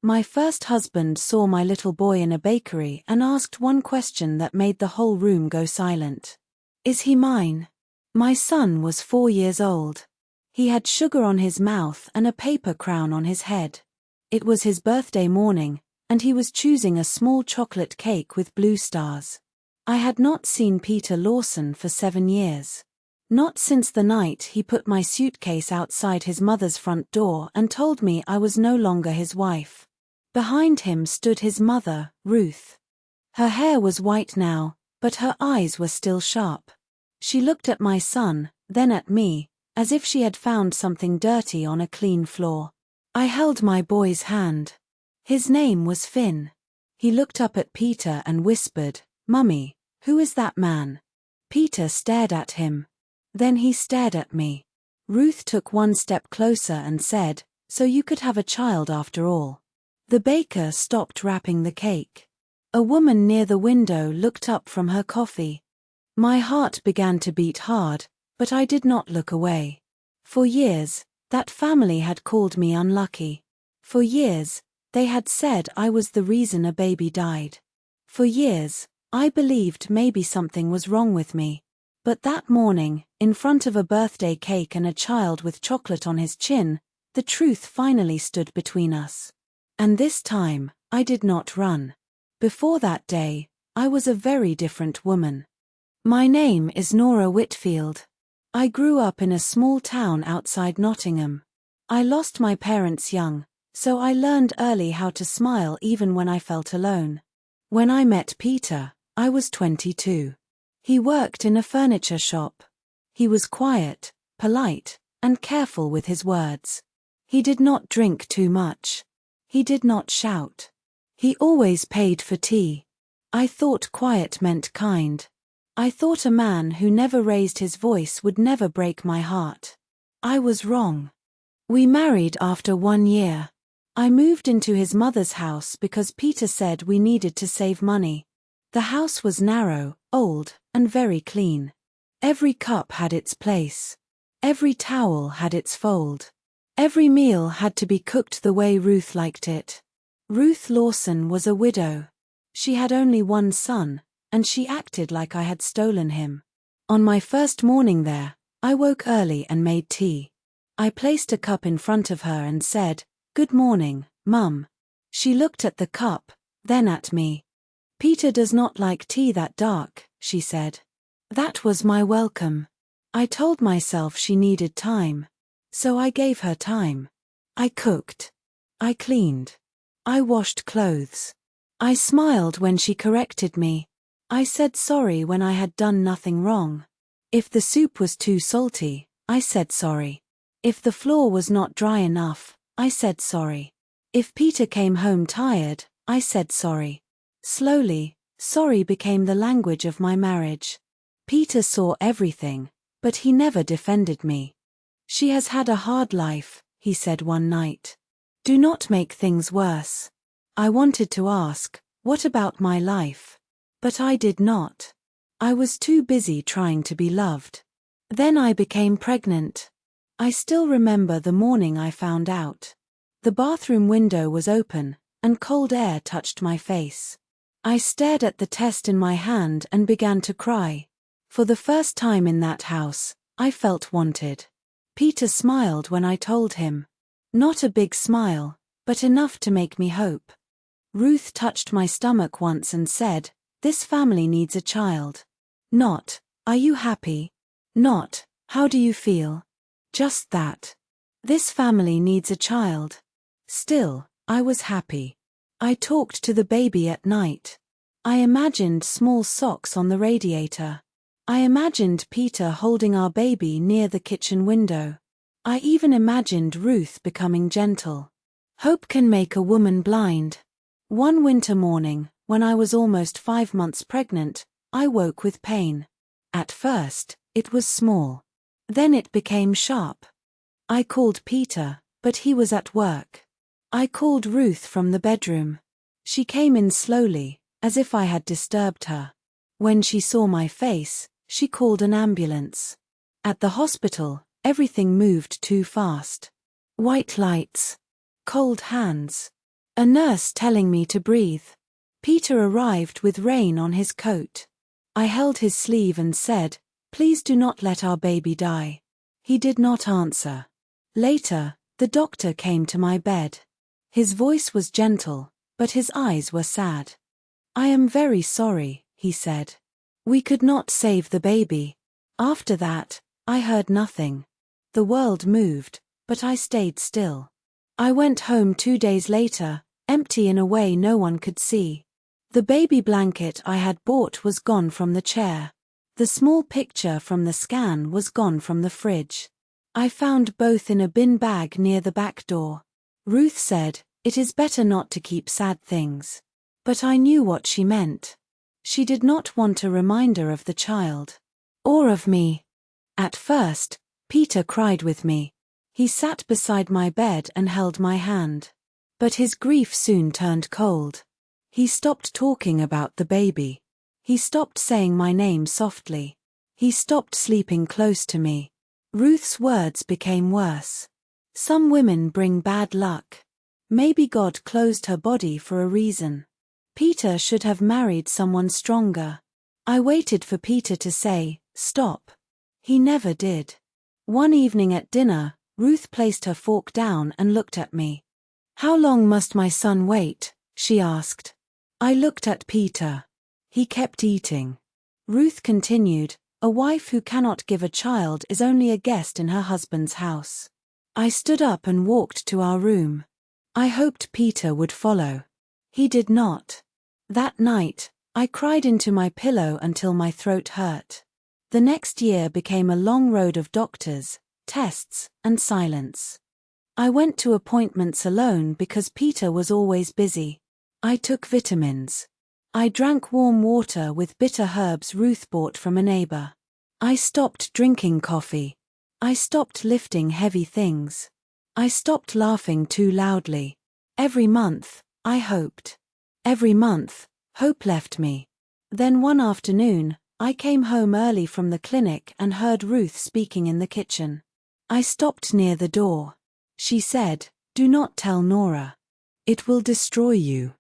My first husband saw my little boy in a bakery and asked one question that made the whole room go silent. Is he mine? My son was 4 years old. He had sugar on his mouth and a paper crown on his head. It was his birthday morning, and he was choosing a small chocolate cake with blue stars. I had not seen Peter Lawson for 7 years. Not since the night he put my suitcase outside his mother's front door and told me I was no longer his wife. Behind him stood his mother, Ruth. Her hair was white now, but her eyes were still sharp. She looked at my son, then at me, as if she had found something dirty on a clean floor. I held my boy's hand. His name was Finn. He looked up at Peter and whispered, "Mummy, who is that man?" Peter stared at him. Then he stared at me. Ruth took one step closer and said, "So you could have a child after all." The baker stopped wrapping the cake. A woman near the window looked up from her coffee. My heart began to beat hard, but I did not look away. For years, that family had called me unlucky. For years, they had said I was the reason a baby died. For years, I believed maybe something was wrong with me. But that morning, in front of a birthday cake and a child with chocolate on his chin, the truth finally stood between us. And this time, I did not run. Before that day, I was a very different woman. My name is Nora Whitfield. I grew up in a small town outside Nottingham. I lost my parents young, so I learned early how to smile even when I felt alone. When I met Peter, I was 22. He worked in a furniture shop. He was quiet, polite, and careful with his words. He did not drink too much. He did not shout. He always paid for tea. I thought quiet meant kind. I thought a man who never raised his voice would never break my heart. I was wrong. We married after 1 year. I moved into his mother's house because Peter said we needed to save money. The house was narrow, old, and very clean. Every cup had its place. Every towel had its fold. Every meal had to be cooked the way Ruth liked it. Ruth Lawson was a widow. She had only one son, and she acted like I had stolen him. On my first morning there, I woke early and made tea. I placed a cup in front of her and said, "Good morning, Mum." She looked at the cup, then at me. "Peter does not like tea that dark," she said. That was my welcome. I told myself she needed time. So I gave her time. I cooked. I cleaned. I washed clothes. I smiled when she corrected me. I said sorry when I had done nothing wrong. If the soup was too salty, I said sorry. If the floor was not dry enough, I said sorry. If Peter came home tired, I said sorry. Slowly, sorry became the language of my marriage. Peter saw everything, but he never defended me. "She has had a hard life," he said one night. "Do not make things worse." I wanted to ask, what about my life? But I did not. I was too busy trying to be loved. Then I became pregnant. I still remember the morning I found out. The bathroom window was open, and cold air touched my face. I stared at the test in my hand and began to cry. For the first time in that house, I felt wanted. Peter smiled when I told him. Not a big smile, but enough to make me hope. Ruth touched my stomach once and said, "This family needs a child." Not, "Are you happy?" Not, "How do you feel?" Just that. This family needs a child. Still, I was happy. I talked to the baby at night. I imagined small socks on the radiator. I imagined Peter holding our baby near the kitchen window. I even imagined Ruth becoming gentle. Hope can make a woman blind. One winter morning, when I was almost 5 months pregnant, I woke with pain. At first, it was small. Then it became sharp. I called Peter, but he was at work. I called Ruth from the bedroom. She came in slowly, as if I had disturbed her. When she saw my face, she called an ambulance. At the hospital, everything moved too fast. White lights. Cold hands. A nurse telling me to breathe. Peter arrived with rain on his coat. I held his sleeve and said, "Please do not let our baby die." He did not answer. Later, the doctor came to my bed. His voice was gentle, but his eyes were sad. "I am very sorry," he said. "We could not save the baby." After that, I heard nothing. The world moved, but I stayed still. I went home 2 days later, empty in a way no one could see. The baby blanket I had bought was gone from the chair. The small picture from the scan was gone from the fridge. I found both in a bin bag near the back door. Ruth said, "It is better not to keep sad things." But I knew what she meant. She did not want a reminder of the child. Or of me. At first, Peter cried with me. He sat beside my bed and held my hand. But his grief soon turned cold. He stopped talking about the baby. He stopped saying my name softly. He stopped sleeping close to me. Ruth's words became worse. "Some women bring bad luck. Maybe God closed her body for a reason. Peter should have married someone stronger." I waited for Peter to say, "Stop." He never did. One evening at dinner, Ruth placed her fork down and looked at me. "How long must my son wait?" she asked. I looked at Peter. He kept eating. Ruth continued, "A wife who cannot give a child is only a guest in her husband's house." I stood up and walked to our room. I hoped Peter would follow. He did not. That night, I cried into my pillow until my throat hurt. The next year became a long road of doctors, tests, and silence. I went to appointments alone because Peter was always busy. I took vitamins. I drank warm water with bitter herbs Ruth bought from a neighbor. I stopped drinking coffee. I stopped lifting heavy things. I stopped laughing too loudly. Every month, I hoped. Every month, hope left me. Then one afternoon, I came home early from the clinic and heard Ruth speaking in the kitchen. I stopped near the door. She said, "Do not tell Nora. It will destroy you."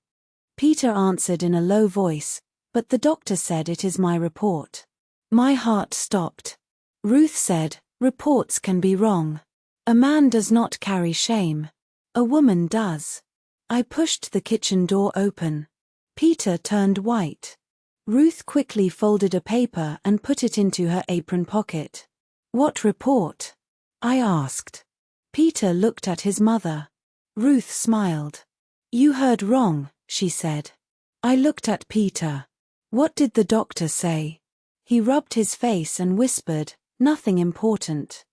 Peter answered in a low voice, "But the doctor said it is my report." My heart stopped. Ruth said, "Reports can be wrong. A man does not carry shame. A woman does." I pushed the kitchen door open. Peter turned white. Ruth quickly folded a paper and put it into her apron pocket. "What report?" I asked. Peter looked at his mother. Ruth smiled. "You heard wrong," she said. I looked at Peter. "What did the doctor say?" He rubbed his face and whispered, "Nothing important."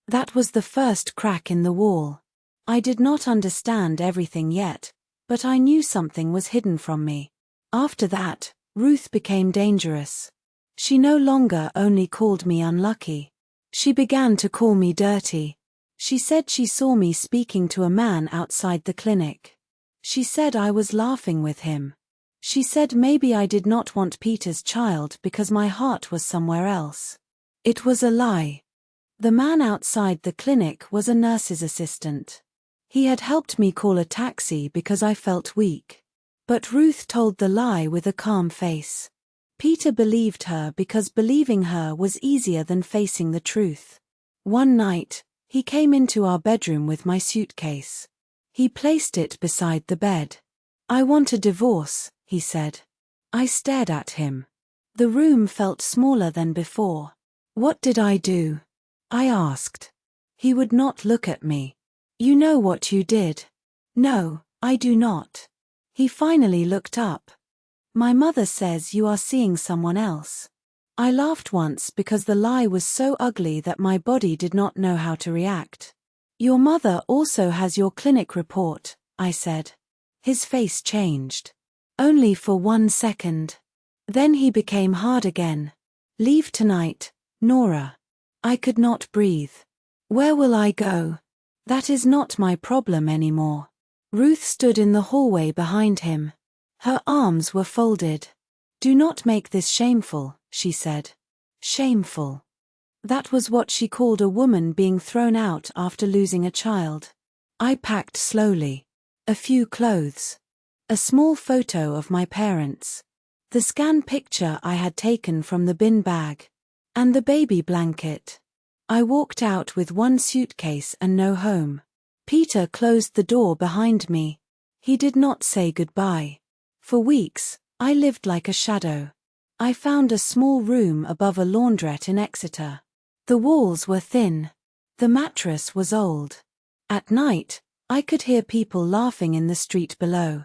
That was the first crack in the wall. I did not understand everything yet, but I knew something was hidden from me. After that, Ruth became dangerous. She no longer only called me unlucky. She began to call me dirty. She said she saw me speaking to a man outside the clinic. She said I was laughing with him. She said maybe I did not want Peter's child because my heart was somewhere else. It was a lie. The man outside the clinic was a nurse's assistant. He had helped me call a taxi because I felt weak. But Ruth told the lie with a calm face. Peter believed her because believing her was easier than facing the truth. One night, he came into our bedroom with my suitcase. He placed it beside the bed. "I want a divorce," he said. I stared at him. The room felt smaller than before. "What did I do?" I asked. He would not look at me. "You know what you did." "No, I do not." He finally looked up. "My mother says you are seeing someone else." I laughed once because the lie was so ugly that my body did not know how to react. "Your mother also has your clinic report," I said. His face changed. Only for 1 second. Then he became hard again. "Leave tonight, Nora." I could not breathe. "Where will I go?" "That is not my problem anymore." Ruth stood in the hallway behind him. Her arms were folded. "Do not make this shameful," she said. Shameful. That was what she called a woman being thrown out after losing a child. I packed slowly. A few clothes. A small photo of my parents. The scan picture I had taken from the bin bag. And the baby blanket. I walked out with one suitcase and no home. Peter closed the door behind me. He did not say goodbye. For weeks, I lived like a shadow. I found a small room above a laundrette in Exeter. The walls were thin. The mattress was old. At night, I could hear people laughing in the street below.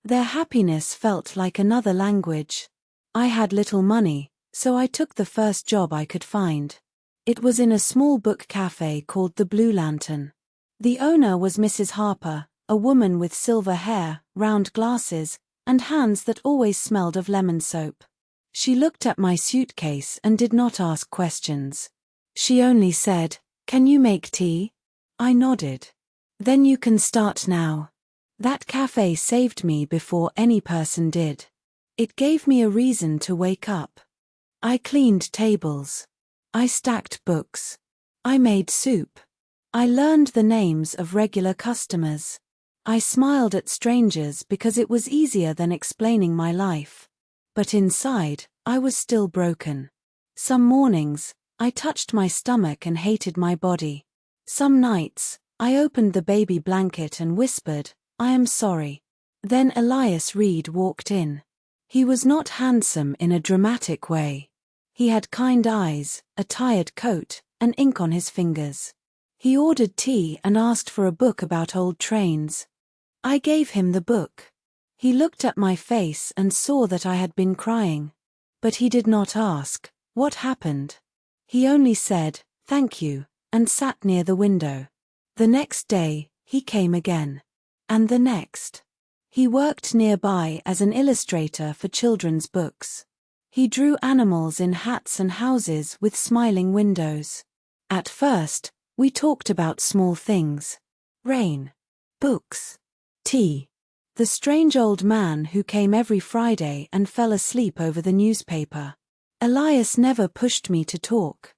Their happiness felt like another language. I had little money, so I took the first job I could find. It was in a small book cafe called the Blue Lantern. The owner was Mrs. Harper, a woman with silver hair, round glasses, and hands that always smelled of lemon soap. She looked at my suitcase and did not ask questions. She only said, "Can you make tea?" I nodded. "Then you can start now." That cafe saved me before any person did. It gave me a reason to wake up. I cleaned tables. I stacked books. I made soup. I learned the names of regular customers. I smiled at strangers because it was easier than explaining my life. But inside, I was still broken. Some mornings, I touched my stomach and hated my body. Some nights, I opened the baby blanket and whispered, "I am sorry." Then Elias Reed walked in. He was not handsome in a dramatic way. He had kind eyes, a tired coat, and ink on his fingers. He ordered tea and asked for a book about old trains. I gave him the book. He looked at my face and saw that I had been crying. But he did not ask, "What happened?" He only said, "Thank you," and sat near the window. The next day, he came again. And the next. He worked nearby as an illustrator for children's books. He drew animals in hats and houses with smiling windows. At first, we talked about small things. Rain. Books. Tea. The strange old man who came every Friday and fell asleep over the newspaper. Elias never pushed me to talk.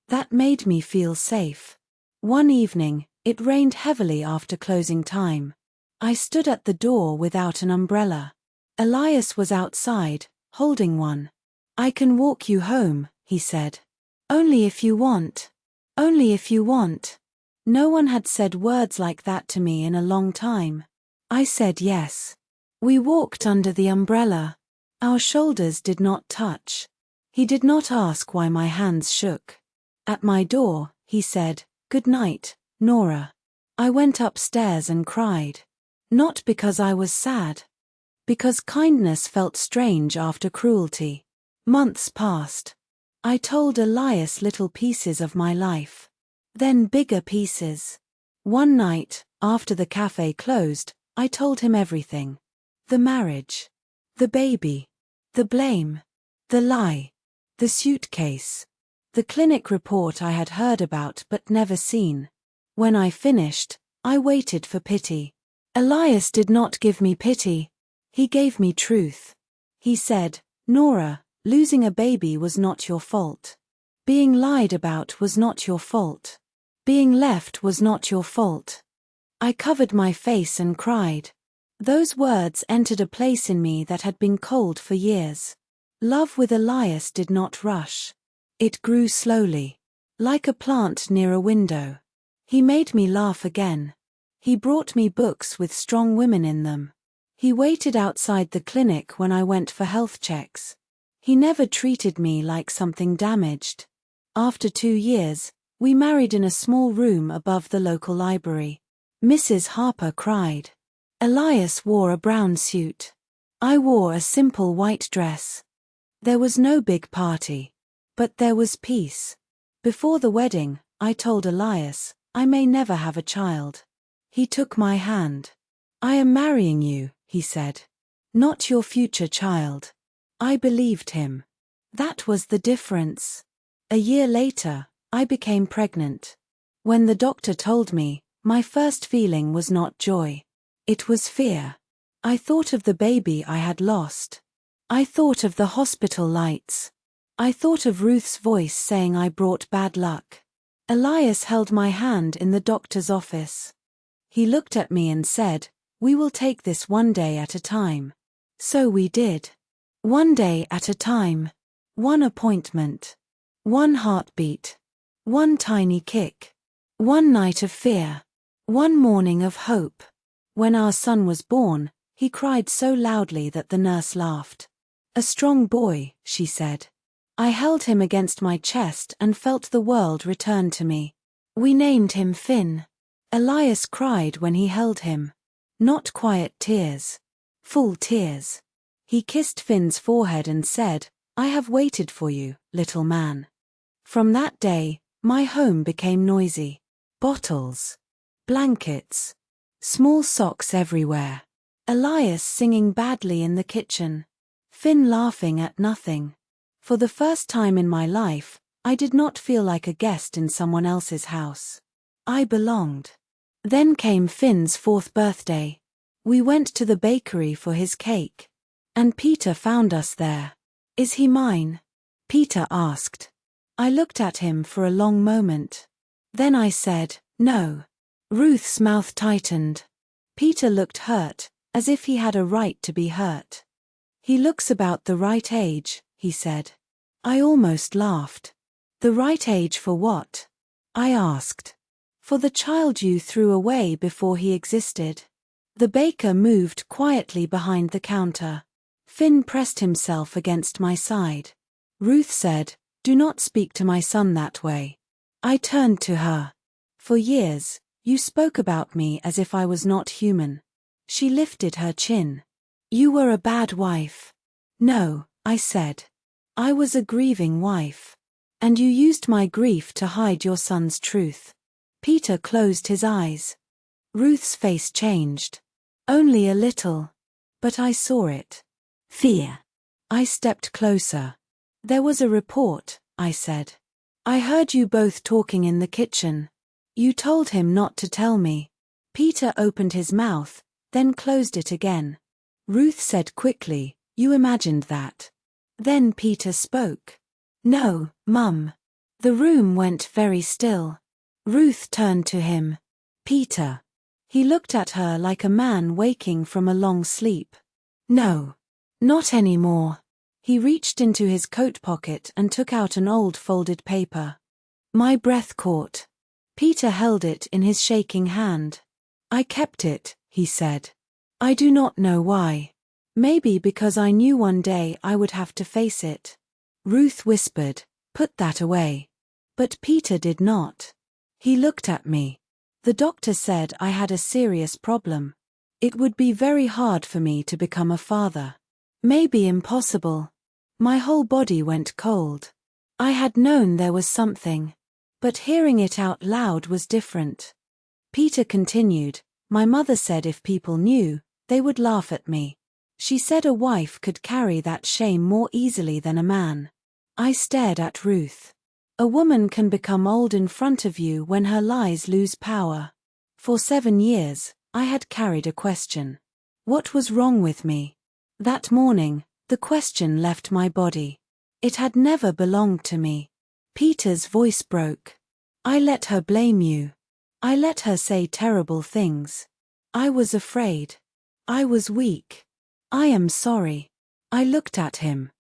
That made me feel safe. One evening, it rained heavily after closing time. I stood at the door without an umbrella. Elias was outside, holding one. "I can walk you home," he said. "Only if you want. Only if you want." No one had said words like that to me in a long time. I said yes. We walked under the umbrella. Our shoulders did not touch. He did not ask why my hands shook. At my door, he said, "Good night, Nora." I went upstairs and cried. Not because I was sad. Because kindness felt strange after cruelty. Months passed. I told Elias little pieces of my life. Then bigger pieces. One night, after the cafe closed, I told him everything. The marriage. The baby. The blame. The lie. The suitcase. The clinic report I had heard about but never seen. When I finished, I waited for pity. Elias did not give me pity. He gave me truth. He said, "Nora, losing a baby was not your fault. Being lied about was not your fault. Being left was not your fault." I covered my face and cried. Those words entered a place in me that had been cold for years. Love with Elias did not rush. It grew slowly. Like a plant near a window. He made me laugh again. He brought me books with strong women in them. He waited outside the clinic when I went for health checks. He never treated me like something damaged. After 2 years, we married in a small room above the local library. Mrs. Harper cried. Elias wore a brown suit. I wore a simple white dress. There was no big party. But there was peace. Before the wedding, I told Elias, I may never have a child. He took my hand. "I am marrying you," he said. "Not your future child." I believed him. That was the difference. A year later, I became pregnant. When the doctor told me, my first feeling was not joy. It was fear. I thought of the baby I had lost. I thought of the hospital lights. I thought of Ruth's voice saying I brought bad luck. Elias held my hand in the doctor's office. He looked at me and said, We will take this one day at a time. So we did. One day at a time. One appointment. One heartbeat. One tiny kick. One night of fear. One morning of hope. When our son was born, he cried so loudly that the nurse laughed. A strong boy, she said. I held him against my chest and felt the world return to me. We named him Finn. Elias cried when he held him. Not quiet tears. Full tears. He kissed Finn's forehead and said, I have waited for you, little man. From that day, my home became noisy. Bottles. Blankets. Small socks everywhere. Elias singing badly in the kitchen. Finn laughing at nothing. For the first time in my life, I did not feel like a guest in someone else's house. I belonged. Then came Finn's 4th birthday. We went to the bakery for his cake. And Peter found us there. Is he mine? Peter asked. I looked at him for a long moment. Then I said, no. Ruth's mouth tightened. Peter looked hurt, as if he had a right to be hurt. He looks about the right age, he said. I almost laughed. The right age for what? I asked. For the child you threw away before he existed. The baker moved quietly behind the counter. Finn pressed himself against my side. Ruth said, do not speak to my son that way. I turned to her. For years, you spoke about me as if I was not human. She lifted her chin. You were a bad wife. No, I said. I was a grieving wife. And you used my grief to hide your son's truth. Peter closed his eyes. Ruth's face changed. Only a little. But I saw it. Fear. I stepped closer. There was a report, I said. I heard you both talking in the kitchen. You told him not to tell me. Peter opened his mouth, then closed it again. Ruth said quickly, you imagined that. Then Peter spoke. No, Mum. The room went very still. Ruth turned to him. Peter. He looked at her like a man waking from a long sleep. No. Not anymore. He reached into his coat pocket and took out an old folded paper. My breath caught. Peter held it in his shaking hand. I kept it, he said. I do not know why. Maybe because I knew one day I would have to face it. Ruth whispered, put that away. But Peter did not. He looked at me. The doctor said I had a serious problem. It would be very hard for me to become a father. Maybe impossible. My whole body went cold. I had known there was something. But hearing it out loud was different. Peter continued, my mother said if people knew, they would laugh at me. She said a wife could carry that shame more easily than a man. I stared at Ruth. A woman can become old in front of you when her lies lose power. For 7 years, I had carried a question. What was wrong with me? That morning, the question left my body. It had never belonged to me. Peter's voice broke. I let her blame you. I let her say terrible things. I was afraid. I was weak. I am sorry. I looked at him.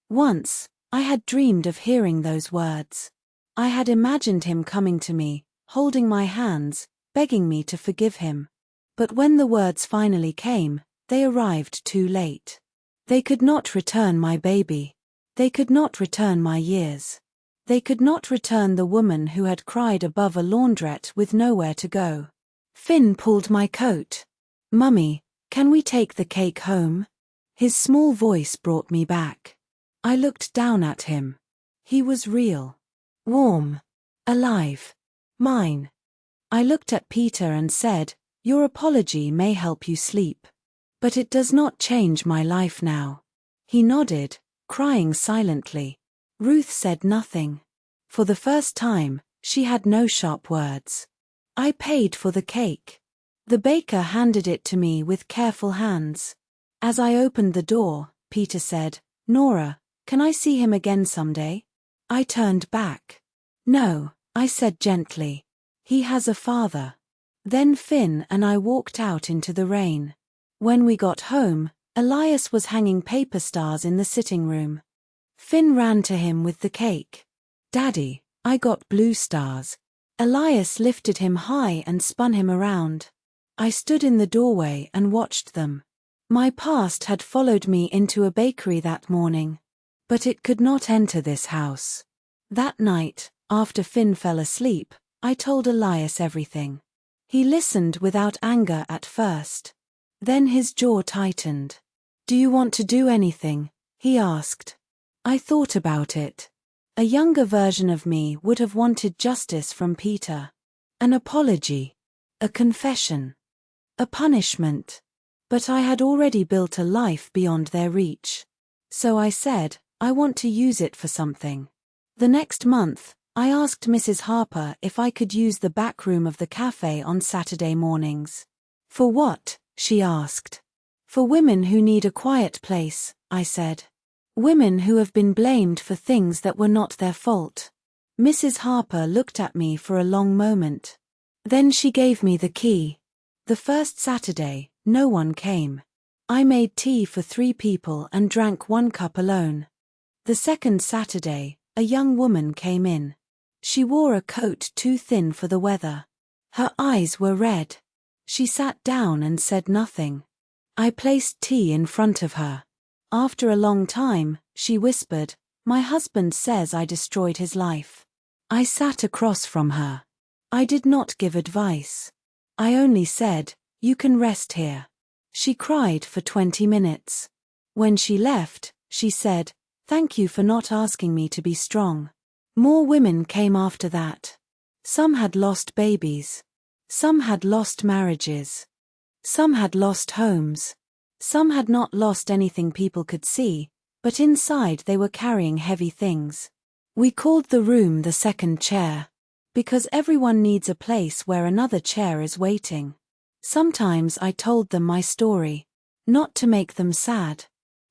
Once, I had dreamed of hearing those words. I had imagined him coming to me, holding my hands, begging me to forgive him. But when the words finally came, they arrived too late. They could not return my baby. They could not return my years. They could not return the woman who had cried above a laundrette with nowhere to go. Finn pulled my coat. Mummy, can we take the cake home? His small voice brought me back. I looked down at him. He was real. Warm. Alive. Mine. I looked at Peter and said, your apology may help you sleep. But it does not change my life now. He nodded, crying silently. Ruth said nothing. For the first time, she had no sharp words. I paid for the cake. The baker handed it to me with careful hands. As I opened the door, Peter said, Nora, can I see him again someday? I turned back. No, I said gently. He has a father. Then Finn and I walked out into the rain. When we got home, Elias was hanging paper stars in the sitting room. Finn ran to him with the cake. "Daddy, I got blue stars." Elias lifted him high and spun him around. I stood in the doorway and watched them. My past had followed me into a bakery that morning. But it could not enter this house. That night, after Finn fell asleep, I told Elias everything. He listened without anger at first. Then his jaw tightened. "Do you want to do anything?" he asked. I thought about it. A younger version of me would have wanted justice from Peter. An apology. A confession. A punishment. But I had already built a life beyond their reach. So I said, I want to use it for something. The next month, I asked Mrs. Harper if I could use the back room of the cafe on Saturday mornings. "For what?" she asked. "For women who need a quiet place," I said. "Women who have been blamed for things that were not their fault." Mrs. Harper looked at me for a long moment. Then she gave me the key. The first Saturday, no one came. I made tea for 3 people and drank 1 cup alone. The second Saturday, a young woman came in. She wore a coat too thin for the weather. Her eyes were red. She sat down and said nothing. I placed tea in front of her. After a long time, she whispered, "My husband says I destroyed his life." I sat across from her. I did not give advice. I only said, "You can rest here." She cried for 20 minutes. When she left, she said, "Thank you for not asking me to be strong." More women came after that. Some had lost babies. Some had lost marriages. Some had lost homes. Some had not lost anything people could see, but inside they were carrying heavy things. We called the room the second chair, because everyone needs a place where another chair is waiting. Sometimes I told them my story, not to make them sad,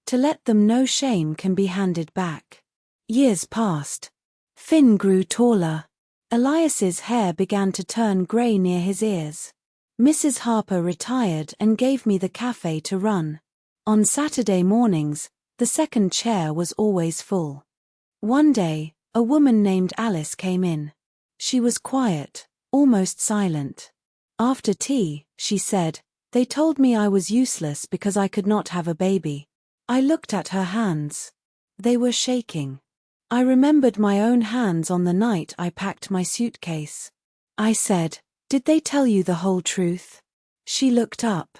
to let them know shame can be handed back. Years passed. Finn grew taller. Elias's hair began to turn grey near his ears. Mrs. Harper retired and gave me the cafe to run. On Saturday mornings, the second chair was always full. One day, a woman named Alice came in. She was quiet, almost silent. After tea, she said, "They told me I was useless because I could not have a baby." I looked at her hands. They were shaking. I remembered my own hands on the night I packed my suitcase. I said, "Did they tell you the whole truth?" She looked up.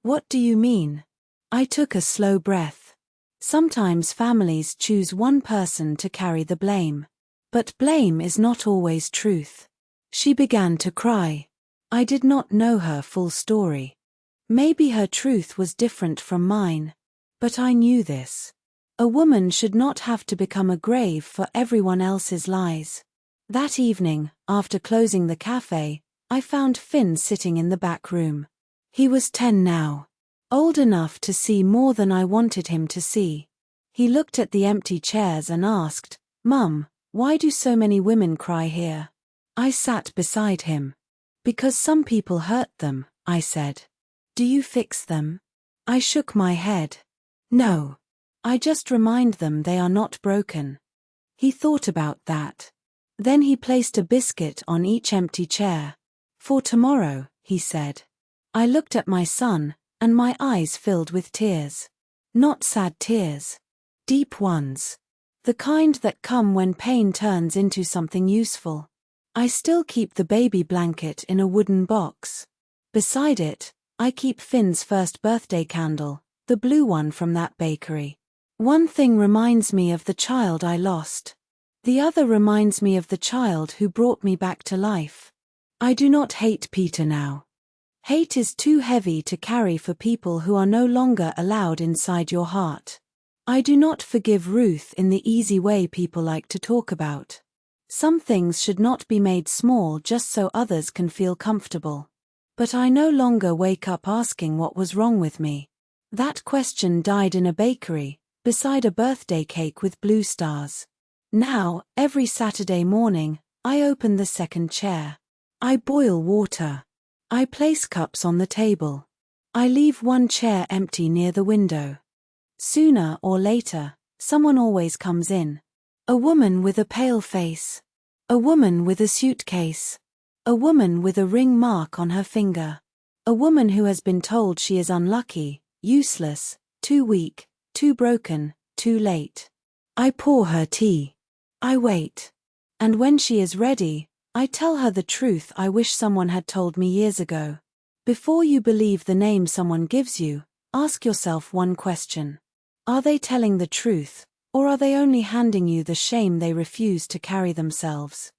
"What do you mean?" I took a slow breath. Sometimes families choose one person to carry the blame. But blame is not always truth. She began to cry. I did not know her full story. Maybe her truth was different from mine. But I knew this. A woman should not have to become a grave for everyone else's lies. That evening, after closing the cafe, I found Finn sitting in the back room. He was 10 now. Old enough to see more than I wanted him to see. He looked at the empty chairs and asked, "Mum, why do so many women cry here?" I sat beside him. "Because some people hurt them," I said. "Do you fix them?" I shook my head. "No. I just remind them they are not broken." He thought about that. Then he placed a biscuit on each empty chair. "For tomorrow," he said. I looked at my son, and my eyes filled with tears. Not sad tears. Deep ones. The kind that come when pain turns into something useful. I still keep the baby blanket in a wooden box. Beside it, I keep Finn's first birthday candle, the blue one from that bakery. One thing reminds me of the child I lost. The other reminds me of the child who brought me back to life. I do not hate Peter now. Hate is too heavy to carry for people who are no longer allowed inside your heart. I do not forgive Ruth in the easy way people like to talk about. Some things should not be made small just so others can feel comfortable. But I no longer wake up asking what was wrong with me. That question died in a bakery, beside a birthday cake with blue stars. Now, every Saturday morning, I open the second chair. I boil water. I place cups on the table. I leave one chair empty near the window. Sooner or later, someone always comes in. A woman with a pale face. A woman with a suitcase. A woman with a ring mark on her finger. A woman who has been told she is unlucky, useless, too weak, too broken, too late. I pour her tea. I wait. And when she is ready, I tell her the truth I wish someone had told me years ago. Before you believe the name someone gives you, ask yourself one question. Are they telling the truth, or are they only handing you the shame they refuse to carry themselves?